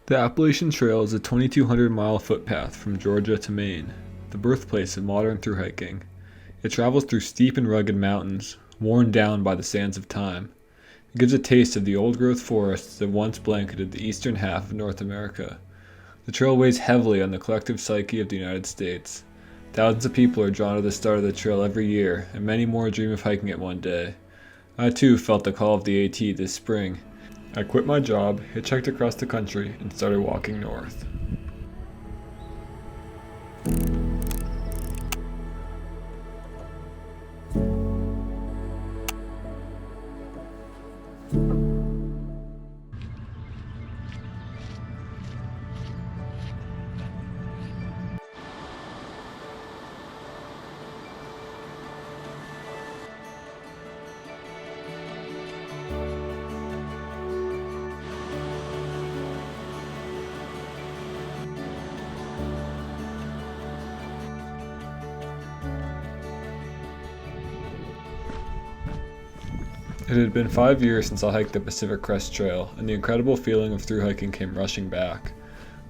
The Appalachian Trail is a 2,200-mile footpath from Georgia to Maine, the birthplace of modern thru-hiking. It travels through steep and rugged mountains, worn down by the sands of time. It gives a taste of the old-growth forests that once blanketed the eastern half of North America. The trail weighs heavily on the collective psyche of the United States. Thousands of people are drawn to the start of the trail every year, and many more dream of hiking it one day. I too felt the call of the AT this spring. I quit my job, hitchhiked across the country, and started walking north. It had been 5 years since I hiked the Pacific Crest Trail, and the incredible feeling of thru-hiking came rushing back.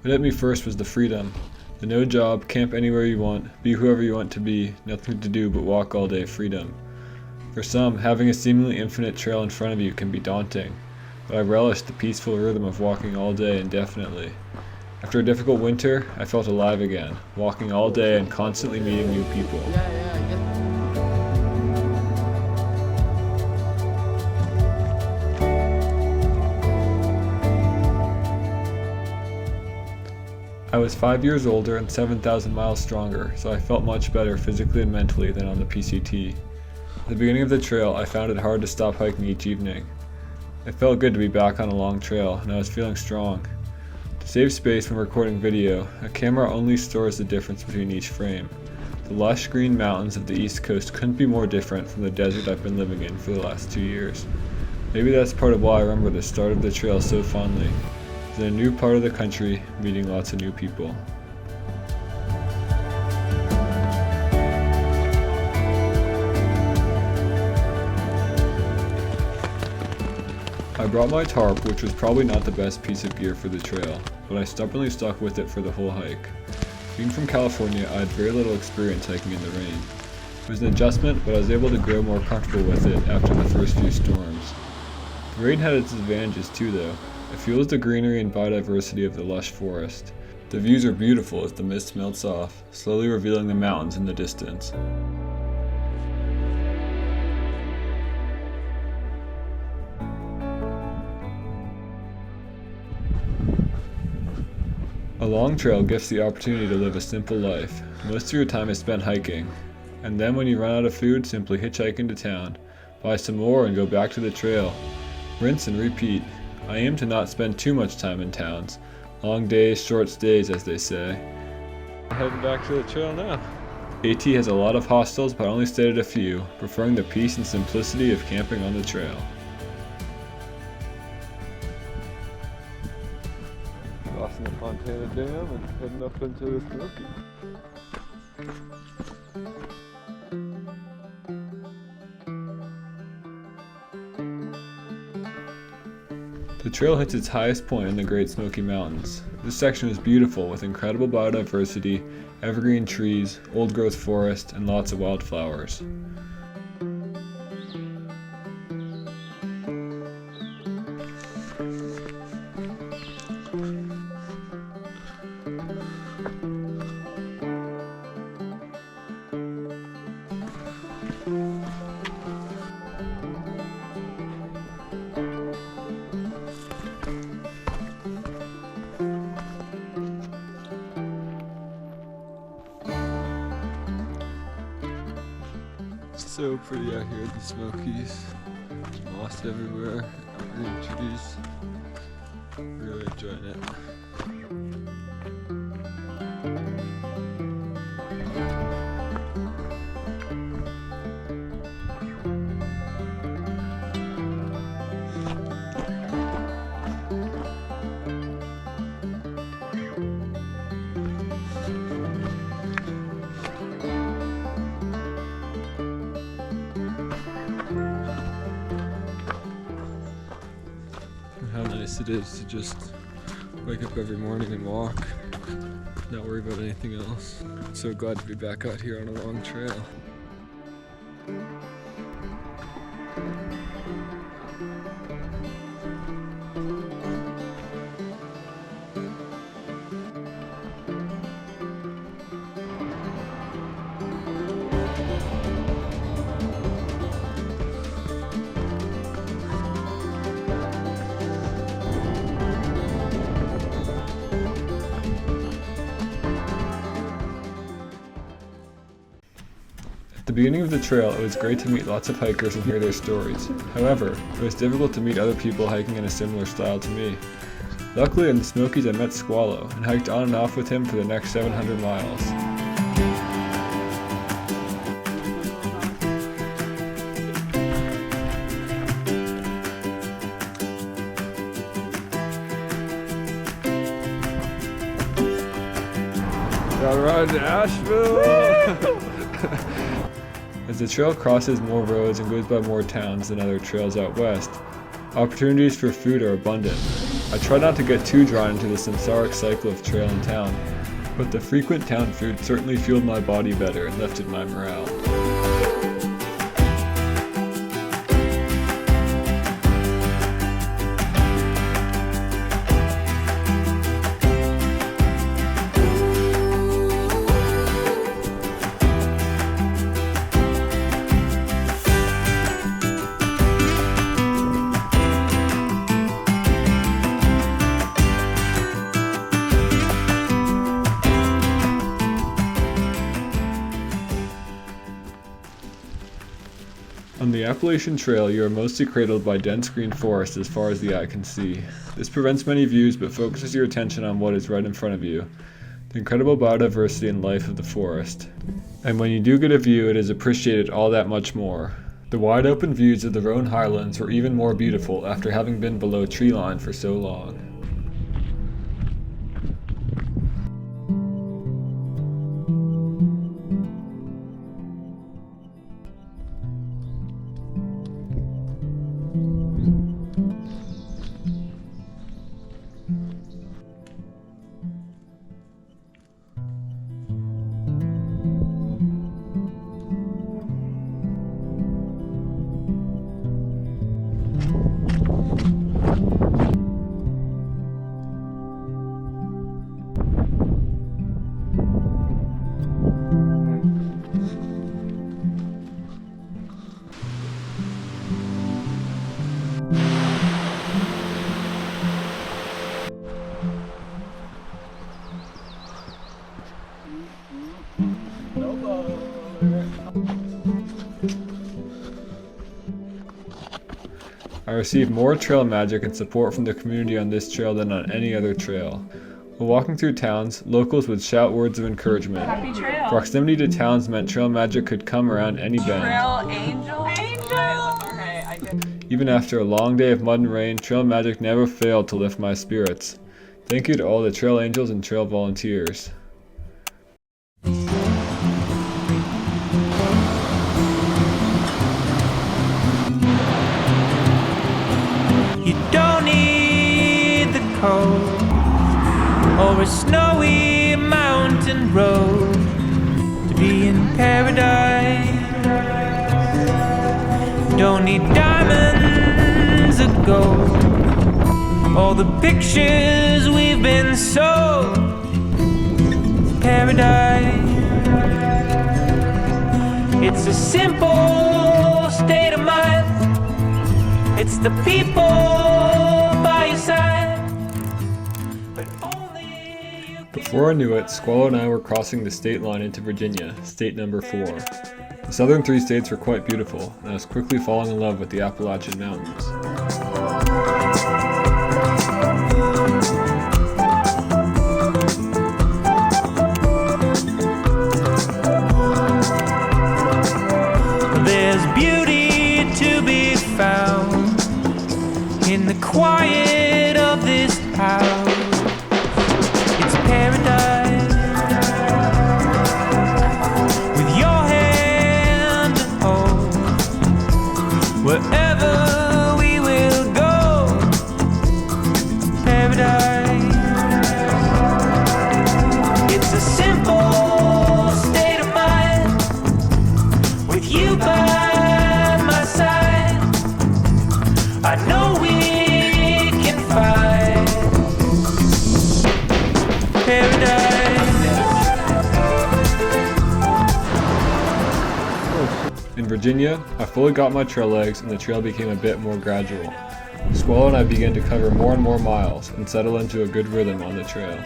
What hit me first was the freedom. The no job, camp anywhere you want, be whoever you want to be, nothing to do but walk all day freedom. For some, having a seemingly infinite trail in front of you can be daunting, but I relished the peaceful rhythm of walking all day indefinitely. After a difficult winter, I felt alive again, walking all day and constantly meeting new people. I was 5 years older and 7,000 miles stronger, so I felt much better physically and mentally than on the PCT. At the beginning of the trail, I found it hard to stop hiking each evening. It felt good to be back on a long trail, and I was feeling strong. To save space when recording video, a camera only stores the difference between each frame. The lush green mountains of the East Coast couldn't be more different from the desert I've been living in for the last 2 years. Maybe that's part of why I remember the start of the trail so fondly. In a new part of the country, meeting lots of new people. I brought my tarp, which was probably not the best piece of gear for the trail, but I stubbornly stuck with it for the whole hike. Being from California, I had very little experience hiking in the rain. It was an adjustment, but I was able to grow more comfortable with it after the first few storms. The rain had its advantages too though. It fuels the greenery and biodiversity of the lush forest. The views are beautiful as the mist melts off, slowly revealing the mountains in the distance. A long trail gives the opportunity to live a simple life. Most of your time is spent hiking, and then when you run out of food, simply hitchhike into town, buy some more and go back to the trail. Rinse and repeat. I aim to not spend too much time in towns. Long days, short stays, as they say. I'm heading back to the trail now. AT has a lot of hostels, but I only stayed at a few, preferring the peace and simplicity of camping on the trail. Crossing the Fontana Dam and heading up into the Smokies. The trail hits its highest point in the Great Smoky Mountains. This section is beautiful with incredible biodiversity, evergreen trees, old-growth forest, and lots of wildflowers. So pretty out here at the Smokies. Moss everywhere, green trees. Really enjoying it. How nice it is to just Wake up every morning and walk. Not worry about anything else. So glad to be back out here on a long trail. At the beginning of the trail, it was great to meet lots of hikers and hear their stories. However, it was difficult to meet other people hiking in a similar style to me. Luckily, in the Smokies I met Squallow and hiked on and off with him for the next 700 miles. Gotta ride to Asheville! As the trail crosses more roads and goes by more towns than other trails out west, opportunities for food are abundant. I try not to get too drawn into the samsaric cycle of trail and town, but the frequent town food certainly fueled my body better and lifted my morale. On the Appalachian Trail, you are mostly cradled by dense green forest as far as the eye can see. This prevents many views but focuses your attention on what is right in front of you, the incredible biodiversity and life of the forest. And when you do get a view, it is appreciated all that much more. The wide open views of the Roan Highlands were even more beautiful after having been below tree line for so long. I received more trail magic and support from the community on this trail than on any other trail. While walking through towns, locals would shout words of encouragement. Happy trail. Proximity to towns meant trail magic could come around any bend. Trail angel. Okay, I did. Even after a long day of mud and rain, trail magic never failed to lift my spirits. Thank you to all the trail angels and trail volunteers. You don't need the cold or a snowy mountain road to be in paradise. Don't need diamonds or gold or the pictures we've been sold. Paradise, it's a simple state of mind. It's the people by your side. But only you can. Before I knew it, Squallow and I were crossing the state line into Virginia, state number 4. The southern 3 states were quite beautiful, and I was quickly falling in love with the Appalachian Mountains. There's beauty to be found in the quiet of this house. It's paradise with your hand to hold. Wherever we will go, Virginia, I fully got my trail legs and the trail became a bit more gradual. Squallow and I began to cover more and more miles and settle into a good rhythm on the trail.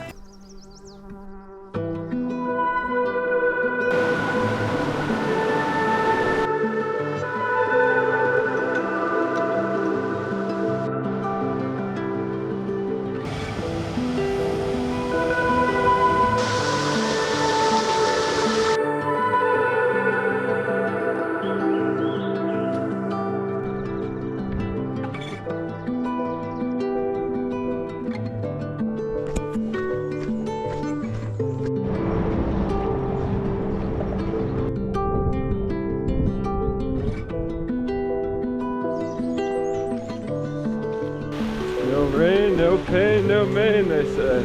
No rain, no pain, no main, they say.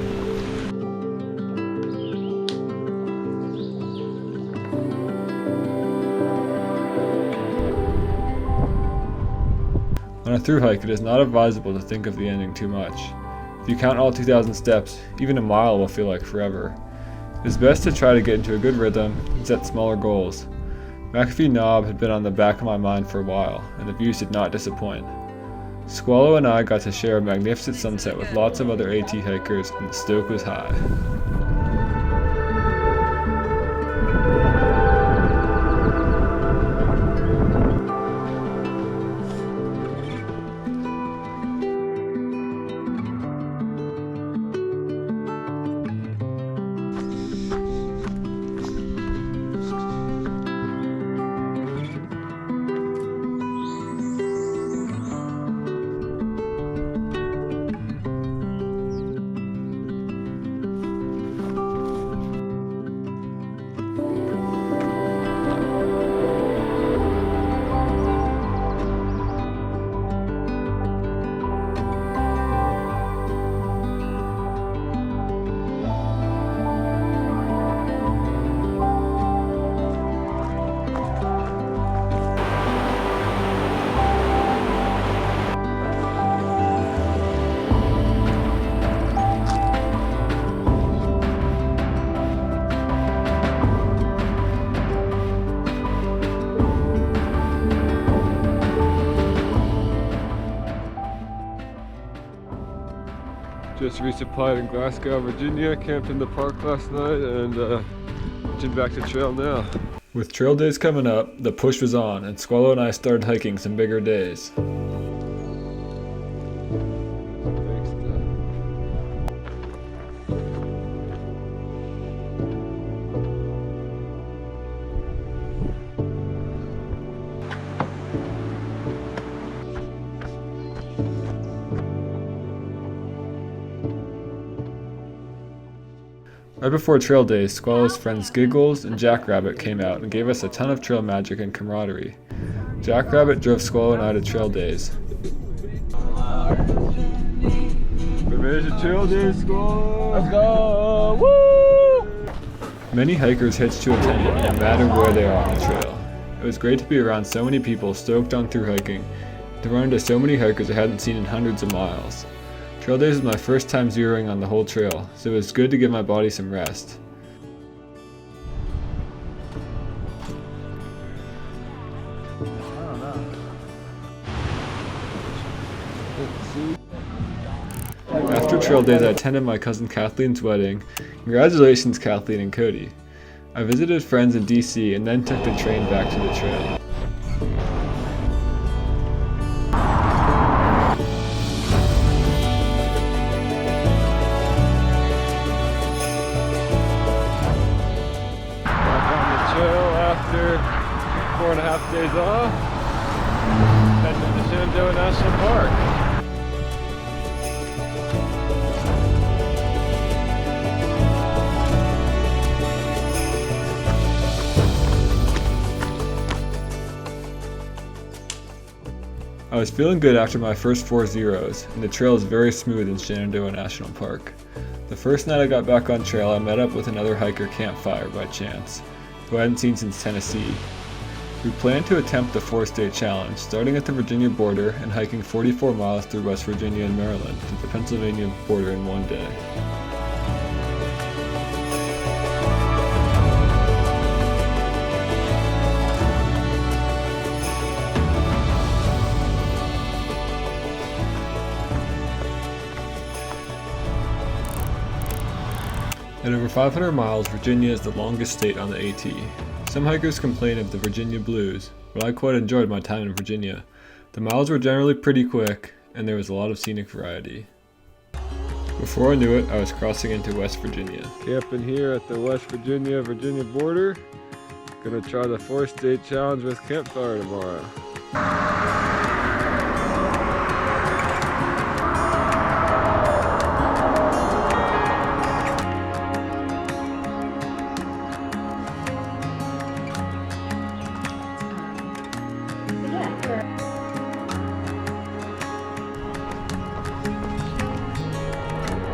On a thru hike, it is not advisable to think of the ending too much. If you count all 2,000 steps, even a mile will feel like forever. It is best to try to get into a good rhythm and set smaller goals. McAfee Knob had been on the back of my mind for a while, and the views did not disappoint. Squallow and I got to share a magnificent sunset with lots of other AT hikers, and the stoke was high. Just resupplied in Glasgow, Virginia. Camped in the park last night and heading back to trail now. With trail days coming up, the push was on, and Squallow and I started hiking some bigger days. Thanks, Right before trail days, Squallow's friends Giggles and Jackrabbit came out and gave us a ton of trail magic and camaraderie. Jackrabbit drove Squallow and I to trail days. We made it to trail days, Squallow! Let's go! Woo! Many hikers hitch to attend it, no matter where they are on the trail. It was great to be around so many people stoked on thru hiking, to run into so many hikers I hadn't seen in hundreds of miles. Trail days was my first time zeroing on the whole trail, so it was good to give my body some rest. After trail days, I attended my cousin Kathleen's wedding. Congratulations, Kathleen and Cody. I visited friends in DC and then took the train back to the trail. After 4.5 days off, heading into Shenandoah National Park. I was feeling good after my first 4 zeros, and the trail is very smooth in Shenandoah National Park. The first night I got back on trail, I met up with another hiker campfire by chance, who I hadn't seen since Tennessee. We planned to attempt the 4-state challenge, starting at the Virginia border and hiking 44 miles through West Virginia and Maryland to the Pennsylvania border in one day. At over 500 miles, Virginia is the longest state on the AT. Some hikers complain of the Virginia blues, but I quite enjoyed my time in Virginia. The miles were generally pretty quick, and there was a lot of scenic variety. Before I knew it, I was crossing into West Virginia. Camping here at the West Virginia border. Gonna try the 4-state challenge with campfire tomorrow.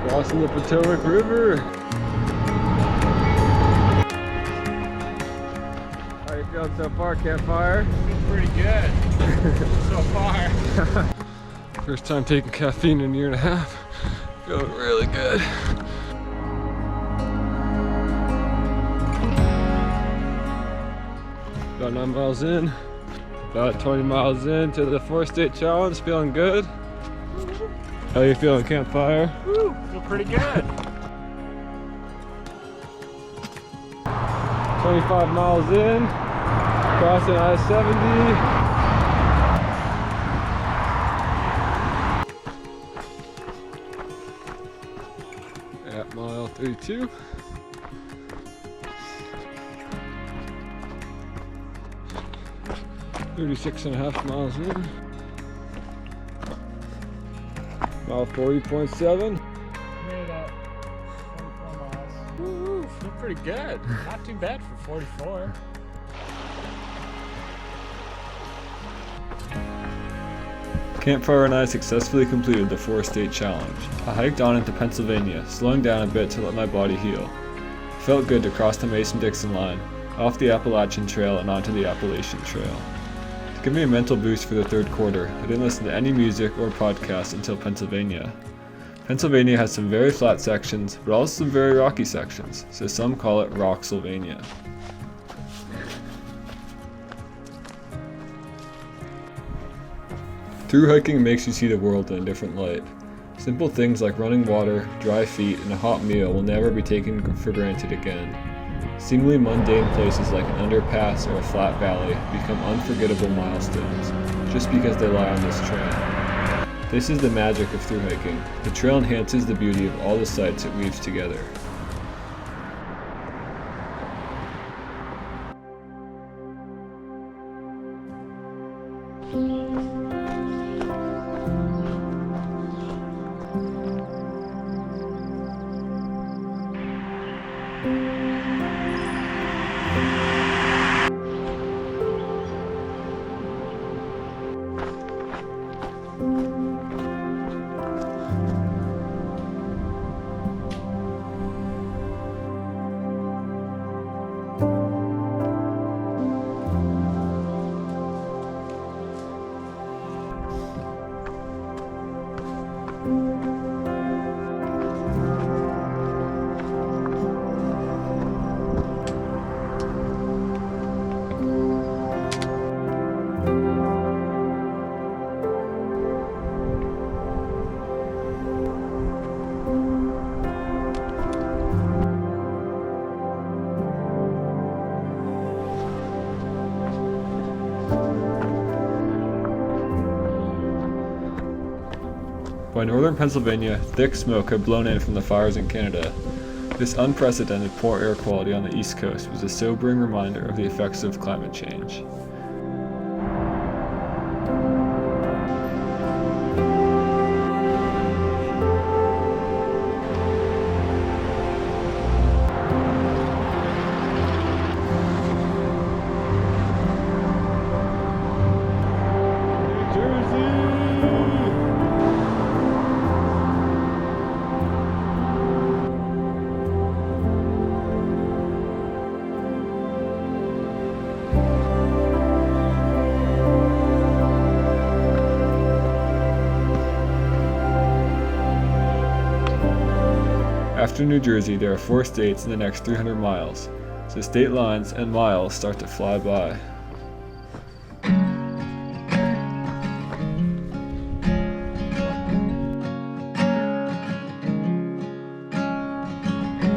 Crossing the Potomac River. How you feeling so far, campfire? Pretty good so far. First time taking caffeine in a year and a half. Feeling really good. About 9 miles in. About 20 miles into the 4-state challenge. Feeling good. How you feeling, campfire? Woo, feel pretty good. 25 miles in, crossing I-70. At mile 32. $36.5 miles in. Mile 40.7. Made it 24 miles. Woo, feel pretty good. Not too bad for 44. Campfire and I successfully completed the 4-state challenge. I hiked on into Pennsylvania, slowing down a bit to let my body heal. It felt good to cross the Mason-Dixon line, off the Appalachian Trail and onto the Appalachian Trail. To give me a mental boost for the third quarter, I didn't listen to any music or podcasts until Pennsylvania. Pennsylvania has some very flat sections, but also some very rocky sections, so some call it Rocksylvania. Through hiking makes you see the world in a different light. Simple things like running water, dry feet, and a hot meal will never be taken for granted again. Seemingly mundane places like an underpass or a flat valley become unforgettable milestones, just because they lie on this trail. This is the magic of through hiking. The trail enhances the beauty of all the sights it weaves together. By northern Pennsylvania, thick smoke had blown in from the fires in Canada. This unprecedented poor air quality on the East Coast was a sobering reminder of the effects of climate change. After New Jersey, there are 4 states in the next 300 miles, so state lines and miles start to fly by.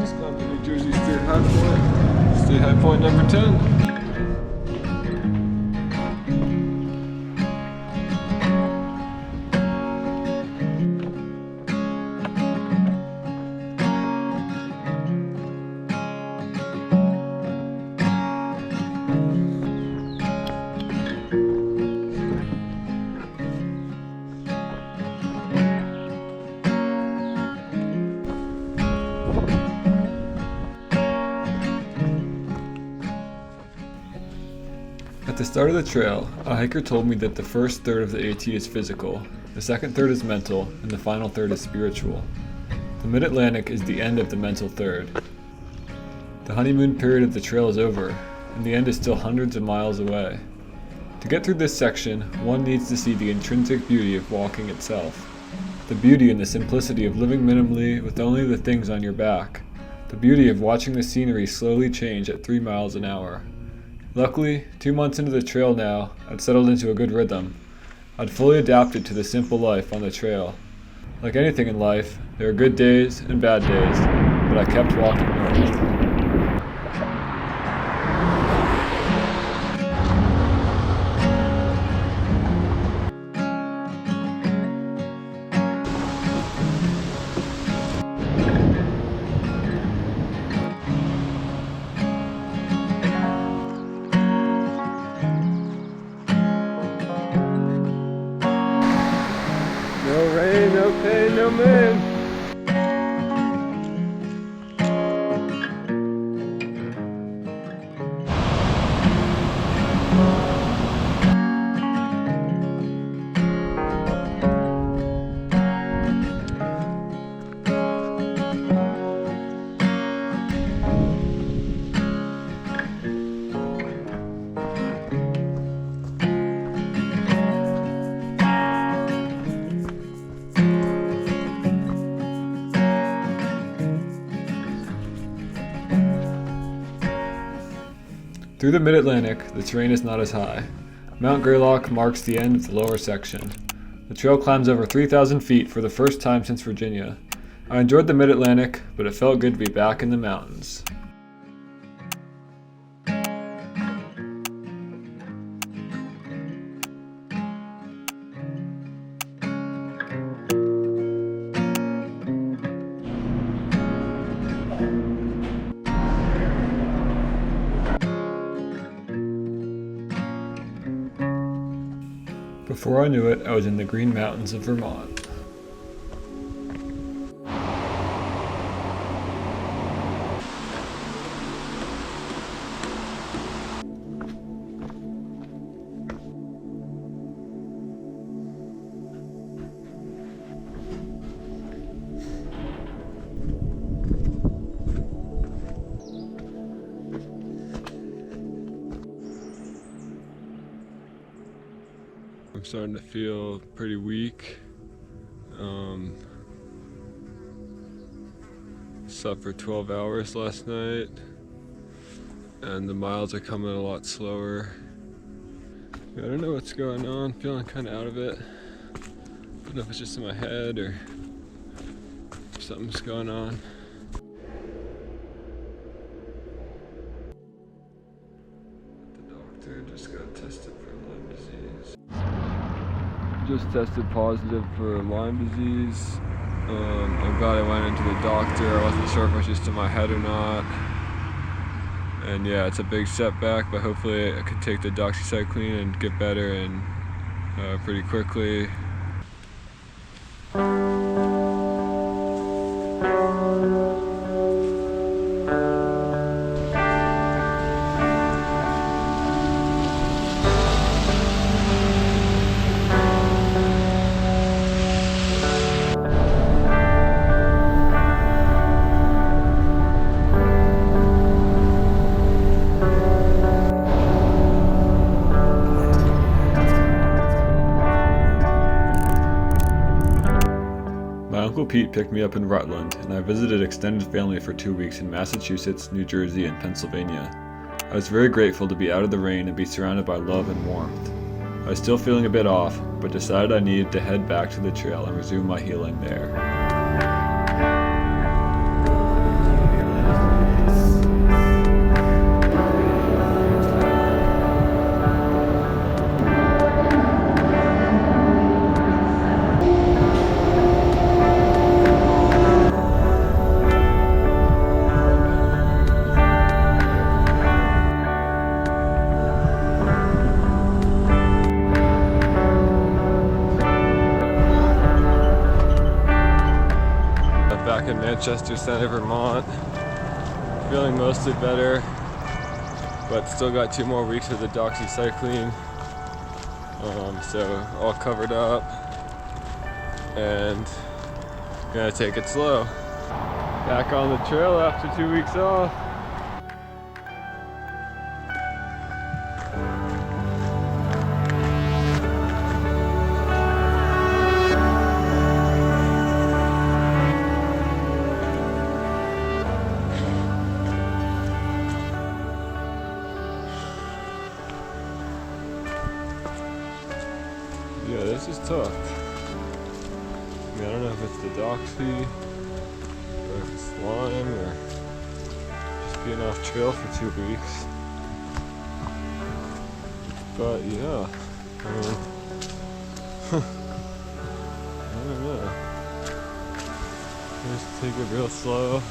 Just gonna be Jersey State High Point. State High Point number 10. At the start of the trail, a hiker told me that the first third of the AT is physical, the second third is mental, and the final third is spiritual. The Mid-Atlantic is the end of the mental third. The honeymoon period of the trail is over, and the end is still hundreds of miles away. To get through this section, one needs to see the intrinsic beauty of walking itself. The beauty in the simplicity of living minimally with only the things on your back. The beauty of watching the scenery slowly change at 3 miles an hour. Luckily, 2 months into the trail now, I'd settled into a good rhythm. I'd fully adapted to the simple life on the trail. Like anything in life, there are good days and bad days, but I kept walking north. No rain, no pain, no man. Through the Mid-Atlantic, the terrain is not as high. Mount Greylock marks the end of the lower section. The trail climbs over 3,000 feet for the first time since Virginia. I enjoyed the Mid-Atlantic, but it felt good to be back in the mountains. Before I knew it, I was in the Green Mountains of Vermont. I'm starting to feel pretty weak. Slept for 12 hours last night, and the miles are coming a lot slower. I don't know what's going on, feeling kind of out of it. I don't know if it's just in my head or something's going on. The doctor just got tested for Lyme disease. Just tested positive for Lyme disease. I'm glad I went into the doctor. I wasn't sure if it was just in my head or not. And yeah, it's a big setback, but hopefully I can take the doxycycline and get better and pretty quickly. Uncle Pete picked me up in Rutland, and I visited extended family for 2 weeks in Massachusetts, New Jersey, and Pennsylvania. I was very grateful to be out of the rain and be surrounded by love and warmth. I was still feeling a bit off, but decided I needed to head back to the trail and resume my healing there. Manchester Center, Vermont. Feeling mostly better, but still got 2 more weeks of the doxycycline. So all covered up and gonna take it slow. Back on the trail after 2 weeks off. Yeah, this is tough. I mean, I don't know if it's the doxy, or if it's Lyme, or just being off trail for 2 weeks. But yeah, I mean, I don't know. Just take it real slow.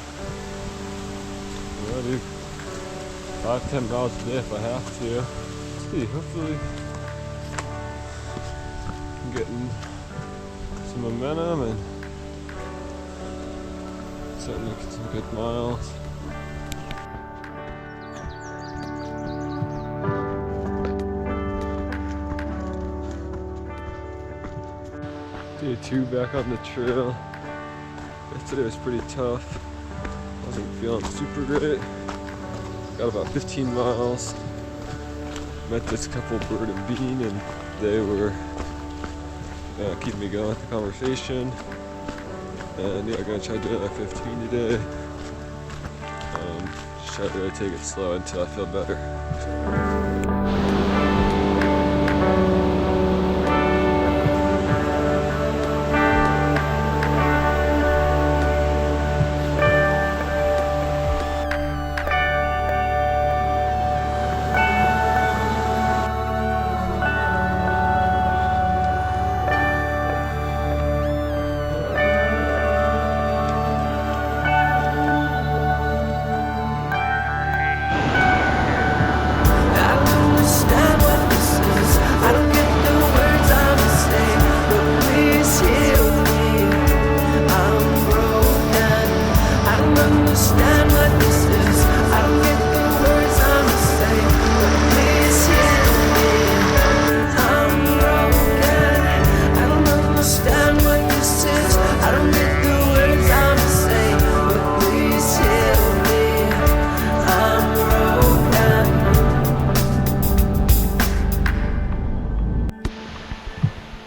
I'll do 5-10 miles a day if I have to. Let's see, hopefully I'm getting some momentum and starting to get some good miles. Day 2 back on the trail. Yesterday was pretty tough. Wasn't feeling super great. Got about 15 miles. Met this couple Bird and Bean and they were keeping me going with the conversation. And yeah, I'm gonna try to do another 15 today. Just try to really take it slow until I feel better.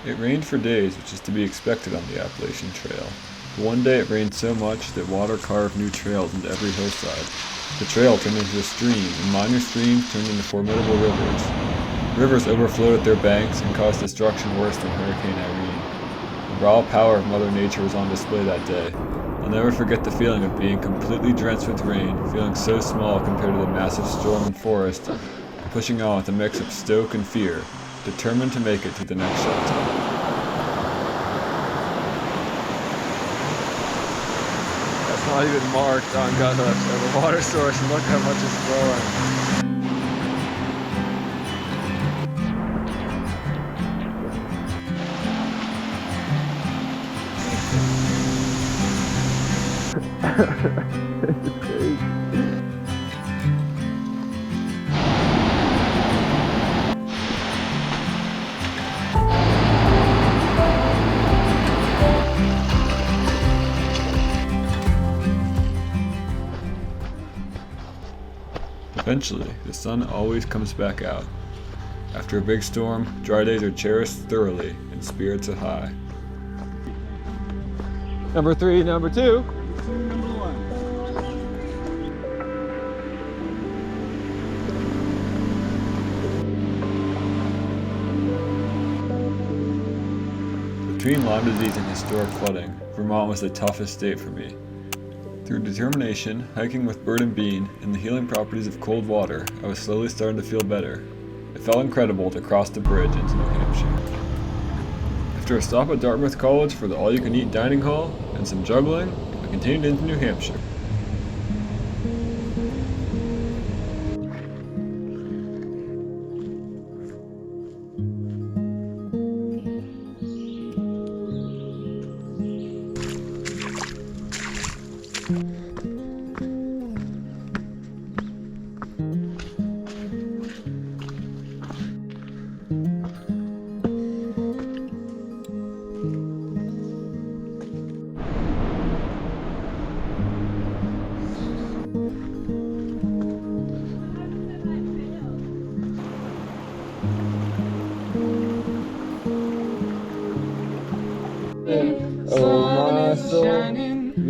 It rained for days, which is to be expected on the Appalachian Trail. But one day it rained so much that water carved new trails into every hillside. The trail turned into a stream, and minor streams turned into formidable rivers. Rivers overflowed at their banks and caused destruction worse than Hurricane Irene. The raw power of Mother Nature was on display that day. I'll never forget the feeling of being completely drenched with rain, feeling so small compared to the massive storm and forest, pushing on with a mix of stoke and fear, determined to make it to the next shelter. That's not even marked on the water source, and look how much it's flowing. It's crazy. Eventually, the sun always comes back out. After a big storm, dry days are cherished thoroughly and spirits are high. Number 3, number 2. Between Lyme disease and historic flooding, Vermont was the toughest state for me. Through determination, hiking with Bird and Bean, and the healing properties of cold water, I was slowly starting to feel better. It felt incredible to cross the bridge into New Hampshire. After a stop at Dartmouth College for the all-you-can-eat dining hall and some juggling, I continued into New Hampshire.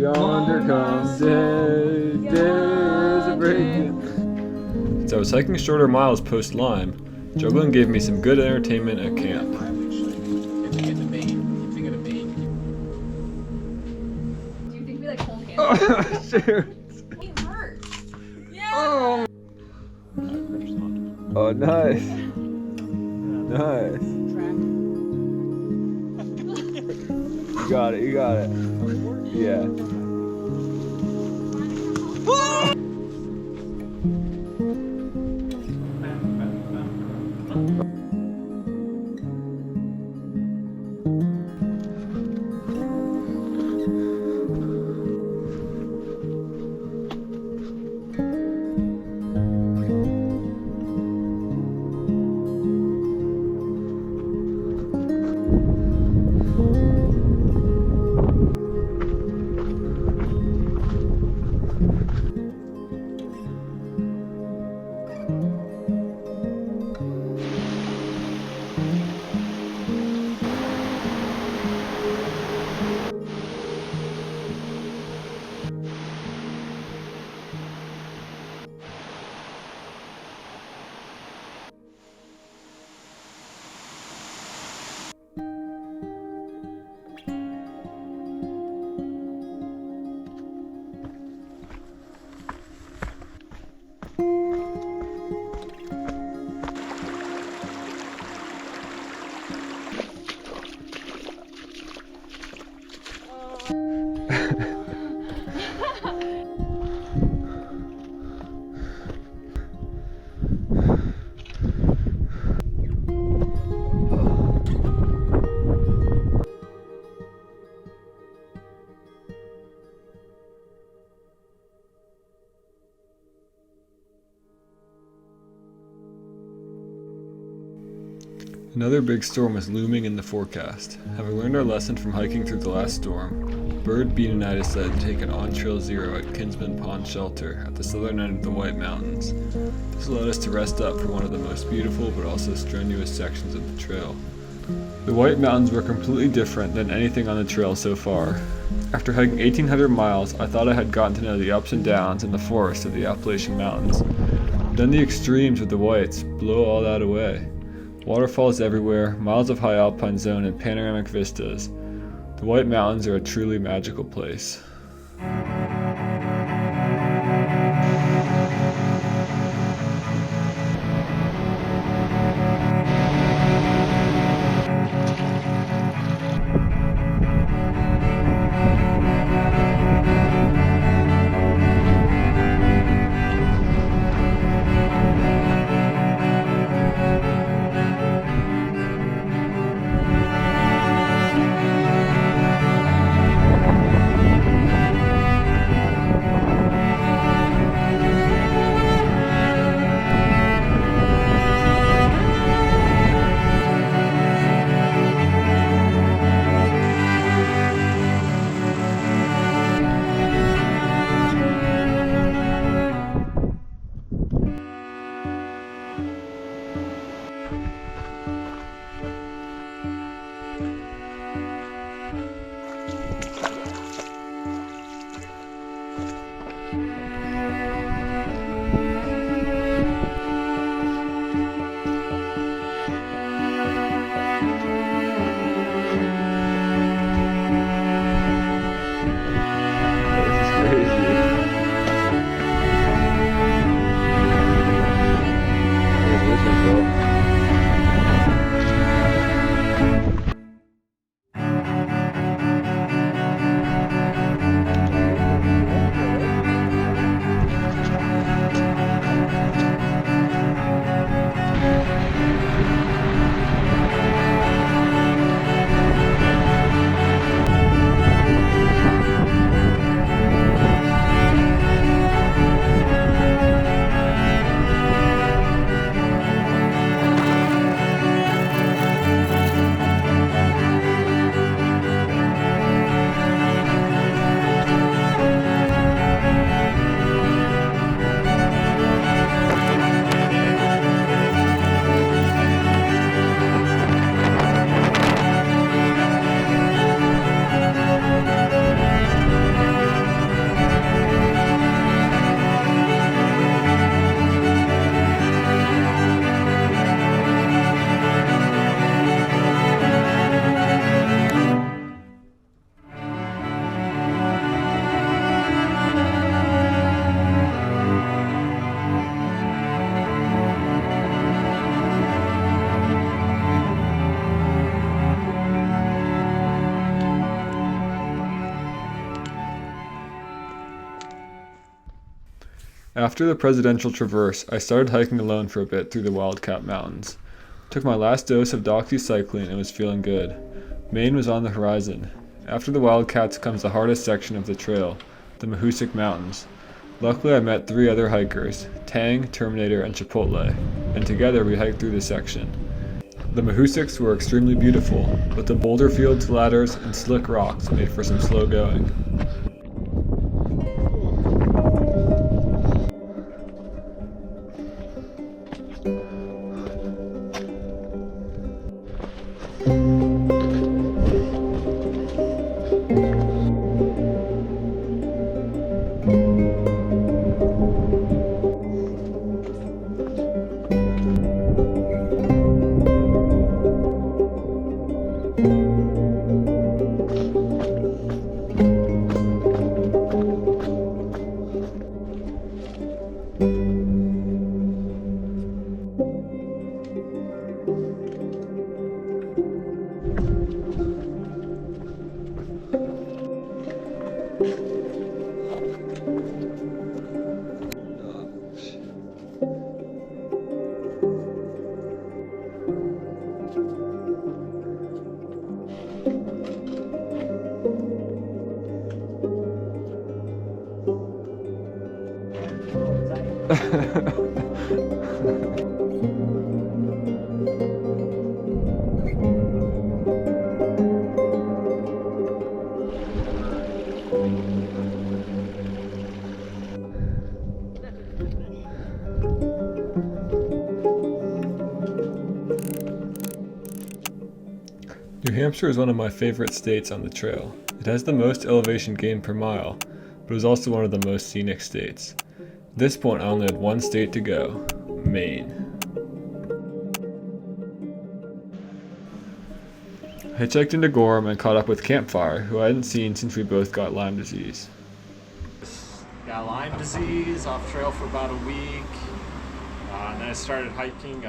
Yonder comes day, days are breaking. As I was hiking shorter miles post-Lyme, juggling gave me some good entertainment at camp. Keeping it the main. Keeping it a main. Do you think we like hold hands? Oh, shoot. It hurts. Yeah. Oh. Oh, nice. Nice. You got it, you got it. Yeah. Another big storm was looming in the forecast. Having learned our lesson from hiking through the last storm, Bird, Bean, and I decided to take an on-trail zero at Kinsman Pond Shelter at the southern end of the White Mountains. This allowed us to rest up for one of the most beautiful but also strenuous sections of the trail. The White Mountains were completely different than anything on the trail so far. After hiking 1,800 miles, I thought I had gotten to know the ups and downs and the forests of the Appalachian Mountains. Then the extremes with the whites blow all that away. Waterfalls everywhere, miles of high alpine zone, and panoramic vistas. The White Mountains are a truly magical place. After the presidential traverse, I started hiking alone for a bit through the Wildcat Mountains. Took my last dose of doxycycline and was feeling good. Maine was on the horizon. After the Wildcats comes the hardest section of the trail, the Mahoosic Mountains. Luckily I met 3 other hikers, Tang, Terminator, and Chipotle, and together we hiked through the section. The Mahoosics were extremely beautiful, but the boulder fields, ladders, and slick rocks made for some slow going. New Hampshire is one of my favorite states on the trail. It has the most elevation gained per mile, but is also one of the most scenic states. At this point I only had one state to go, Maine. I hitchhiked into Gorham and caught up with Campfire, who I hadn't seen since we both got Lyme disease. Got Lyme disease, off trail for about a week. And then I started hiking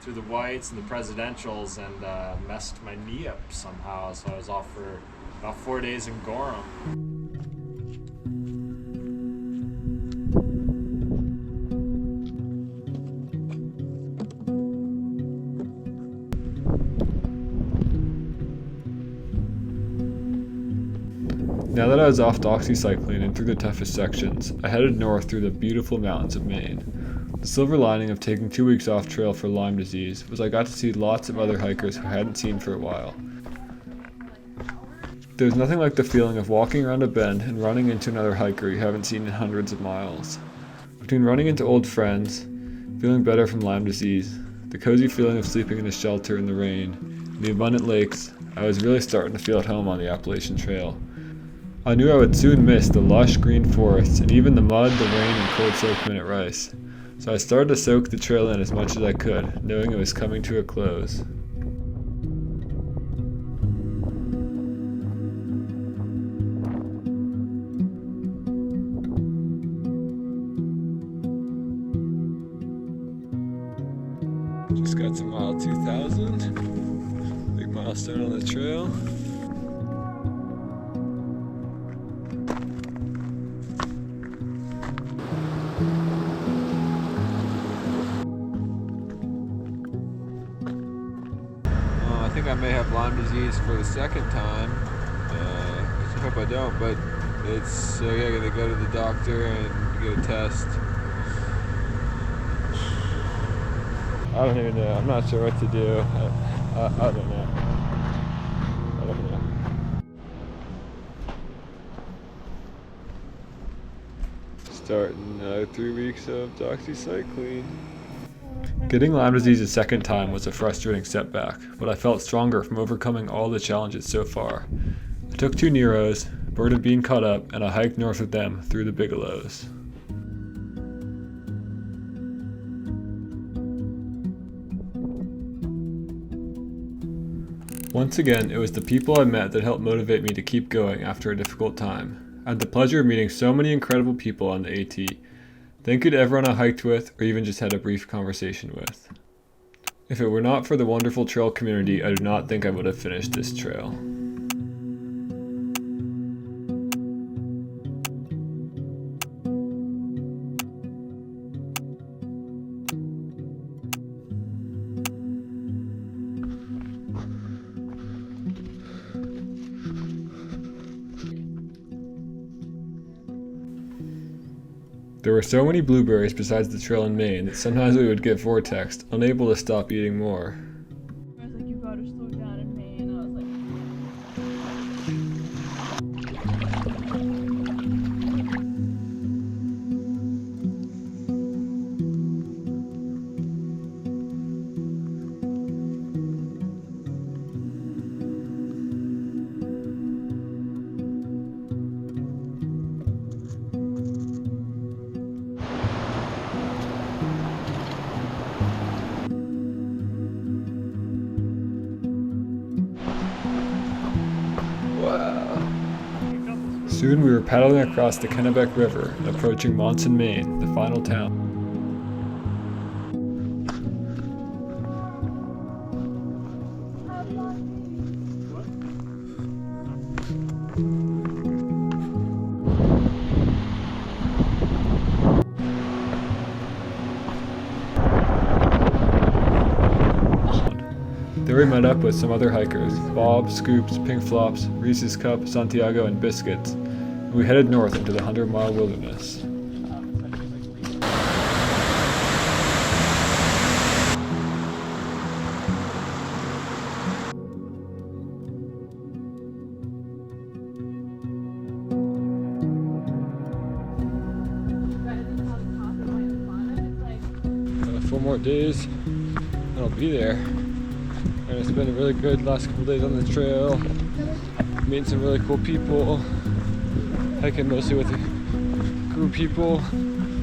through the Whites and the Presidentials and messed my knee up somehow. So I was off for about 4 days in Gorham. Now that I was off doxycycline and through the toughest sections, I headed north through the beautiful mountains of Maine. The silver lining of taking 2 weeks off trail for Lyme disease was I got to see lots of other hikers who I hadn't seen for a while. There's nothing like the feeling of walking around a bend and running into another hiker you haven't seen in hundreds of miles. Between running into old friends, feeling better from Lyme disease, the cozy feeling of sleeping in a shelter in the rain, and the abundant lakes, I was really starting to feel at home on the Appalachian Trail. I knew I would soon miss the lush green forests and even the mud, the rain, and cold-soaked minute rice. So I started to soak the trail in as much as I could, knowing it was coming to a close. Just got to mile 2000, big milestone on the trail. I think I may have Lyme disease for the second time. I hope I don't, but it's yeah, I gotta go to the doctor and get a test. I don't even know. I'm not sure what to do. I don't know. I don't know. Starting 3 weeks of doxycycline. Getting Lyme disease a second time was a frustrating setback, but I felt stronger from overcoming all the challenges so far. I took 2 Neros, Bird and Bean caught up, and I hiked north with them through the Bigelows. Once again, it was the people I met that helped motivate me to keep going after a difficult time. I had the pleasure of meeting so many incredible people on the AT. Thank you to everyone I hiked with, or even just had a brief conversation with. If it were not for the wonderful trail community, I do not think I would have finished this trail. There were so many blueberries besides the trail in Maine that sometimes we would get vortexed, unable to stop eating more. I was like, you gotta slow down in Maine. I was like, Soon we were paddling across the Kennebec River and approaching Monson, Maine, the final town. There we met up with some other hikers, Bob, Scoops, Pink Flops, Reese's Cup, Santiago, and Biscuits, and we headed north into the 100-mile wilderness. Four more days, and I'll be there. And it's been a really good last couple days on the trail. Meeting some really cool people. Hiking mostly with a group of people.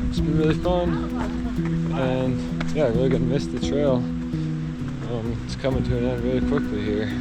It's been really fun. And yeah, I really gonna miss the trail. It's coming to an end really quickly here.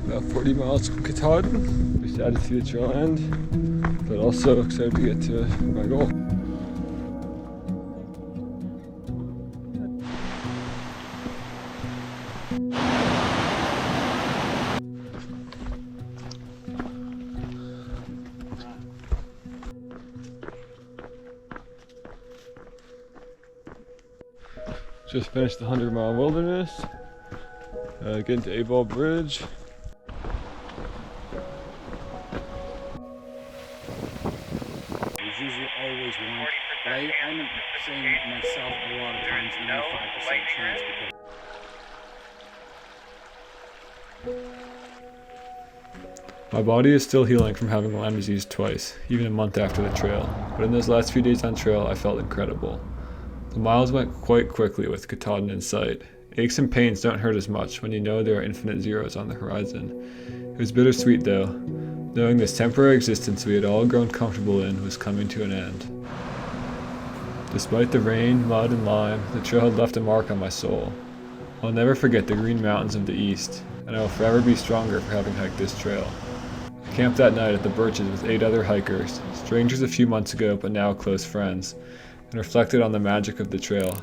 About 40 miles from Katahdin. We're sad to see the trail end, but also excited to get to my goal. Just finished the 100-mile wilderness. Getting to A-Ball Bridge. There's usually always one, but I'm saying myself a lot of times 95% chance because My body is still healing from having Lyme disease twice, even a month after the trail, but in those last few days on trail I felt incredible. The miles went quite quickly with Katahdin in sight. Aches and pains don't hurt as much when you know there are infinite zeros on the horizon. It was bittersweet though, knowing this temporary existence we had all grown comfortable in was coming to an end. Despite the rain, mud, and lime, the trail had left a mark on my soul. I'll never forget the green mountains of the east, and I will forever be stronger for having hiked this trail. I camped that night at the Birches with 8 other hikers, strangers a few months ago but now close friends, and reflected on the magic of the trail.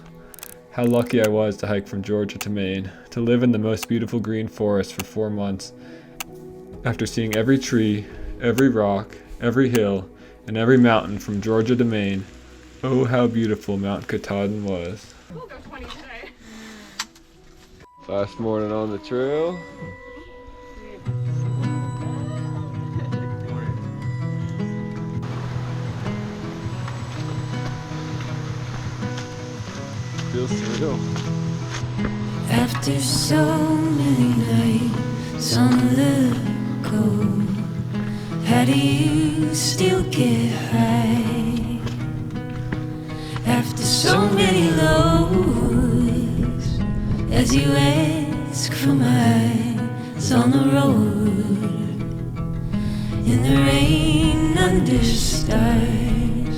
How lucky I was to hike from Georgia to Maine, to live in the most beautiful green forest for 4 months, after seeing every tree, every rock, every hill, and every mountain from Georgia to Maine. Oh, how beautiful Mount Katahdin was. we'll go 20 today. Last morning on the trail. Feels surreal. After so many nights on the go, how do you still get high? After so many lows, as you ask for miles on the road, in the rain under stars,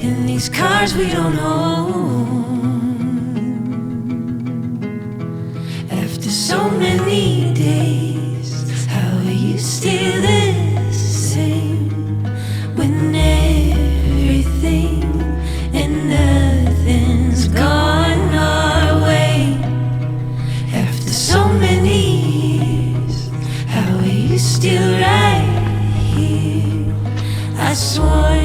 in these cars we don't own. After so many days, how are you still the same when everything and nothing's gone our way? After so many years, how are you still right here? I swore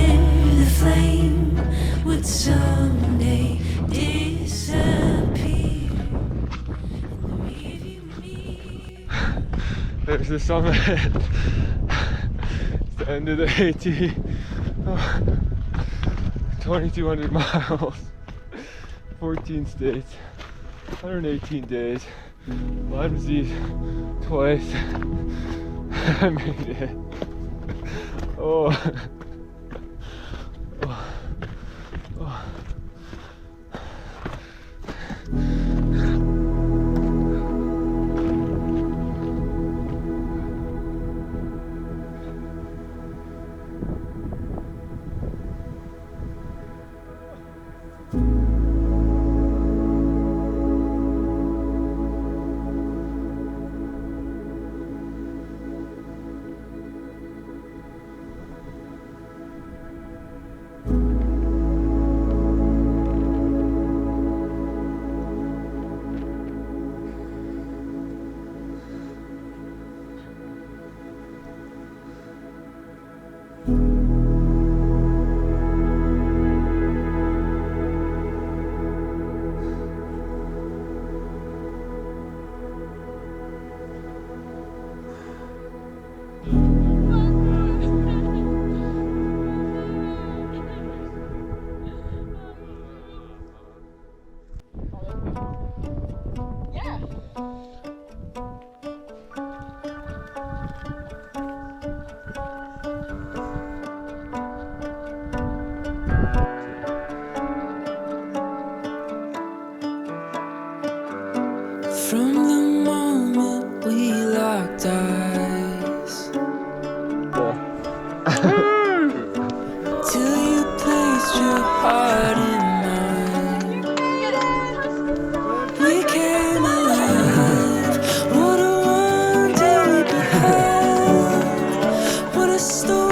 the flame would someday disappear in the rearview mirror. There's the summit. It's the end of the AT. 2,200 miles, 14 states, 118 days, Lyme disease twice. I made it. Oh. From the moment we locked eyes till you placed your heart in mine, we came alive. What a wonder we beheld, what a story.